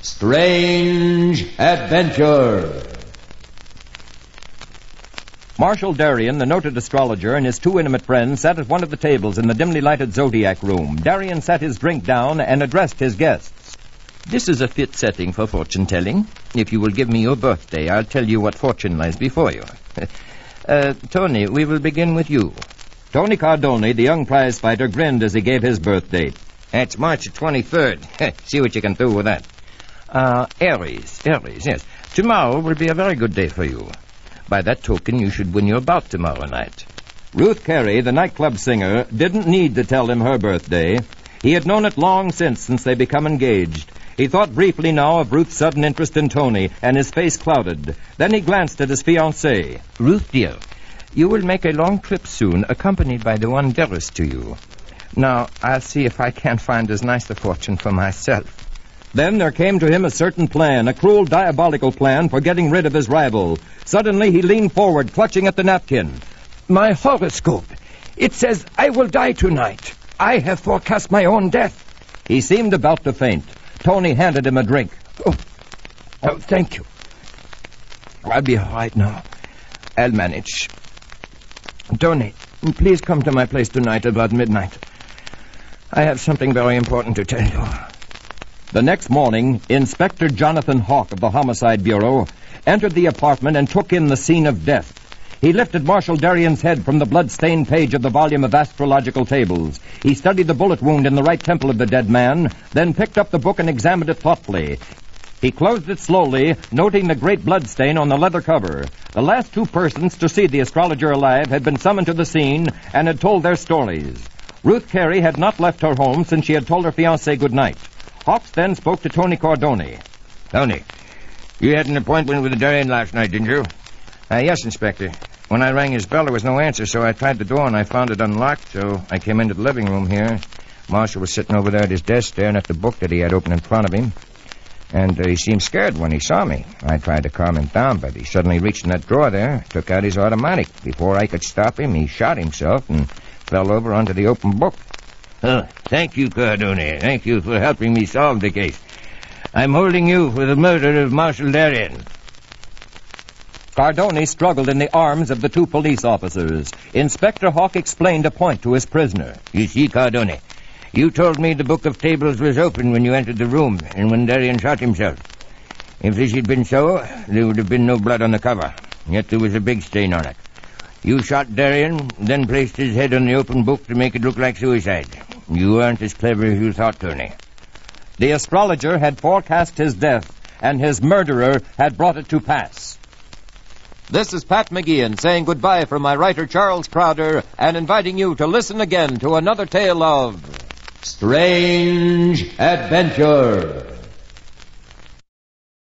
Strange Adventure. Marshal Darien, the noted astrologer, and his two intimate friends sat at one of the tables in the dimly lighted Zodiac room. Darien set his drink down and addressed his guests. This is a fit setting for fortune-telling. If you will give me your birthday, I'll tell you what fortune lies before you. Tony, we will begin with you. Tony Cardoni, the young prize fighter, grinned as he gave his birth date. That's March 23rd. See what you can do with that. Aries, yes. Tomorrow will be a very good day for you. By that token, you should win your bout tomorrow night. Ruth Carey, the nightclub singer, didn't need to tell him her birthday. He had known it long since they become engaged. He thought briefly now of Ruth's sudden interest in Tony, and his face clouded. Then he glanced at his fiancée. Ruth, dear, you will make a long trip soon, accompanied by the one dearest to you. Now, I'll see if I can't find as nice a fortune for myself. Then there came to him a certain plan, a cruel, diabolical plan for getting rid of his rival. Suddenly he leaned forward, clutching at the napkin. My horoscope. It says I will die tonight. I have forecast my own death. He seemed about to faint. Tony handed him a drink. Oh, thank you. I'll be all right now. I'll manage. Tony, please come to my place tonight about midnight. I have something very important to tell you. The next morning, Inspector Jonathan Hawk of the Homicide Bureau entered the apartment and took in the scene of death. He lifted Marshal Darien's head from the blood-stained page of the volume of astrological tables. He studied the bullet wound in the right temple of the dead man, then picked up the book and examined it thoughtfully. He closed it slowly, noting the great blood stain on the leather cover. The last two persons to see the astrologer alive had been summoned to the scene and had told their stories. Ruth Carey had not left her home since she had told her fiancé good night. Hawks then spoke to Tony Cardoni. Tony, you had an appointment with Darien last night, didn't you? Yes, Inspector. When I rang his bell, there was no answer, so I tried the door and I found it unlocked, so I came into the living room here. Marshal was sitting over there at his desk staring at the book that he had open in front of him. And he seemed scared when he saw me. I tried to calm him down, but he suddenly reached in that drawer there, took out his automatic. Before I could stop him, he shot himself and fell over onto the open book. Thank you, Cardoni. Thank you for helping me solve the case. I'm holding you for the murder of Marshal Darien. Cardoni struggled in the arms of the two police officers. Inspector Hawk explained a point to his prisoner. You see, Cardoni, you told me the book of tables was open when you entered the room and when Darien shot himself. If this had been so, there would have been no blood on the cover. Yet there was a big stain on it. You shot Darien, then placed his head on the open book to make it look like suicide. You aren't as clever as you thought, Tony. The astrologer had forecast his death, and his murderer had brought it to pass. This is Pat McGeehan saying goodbye from my writer Charles Crowder and inviting you to listen again to another tale of Strange Adventure.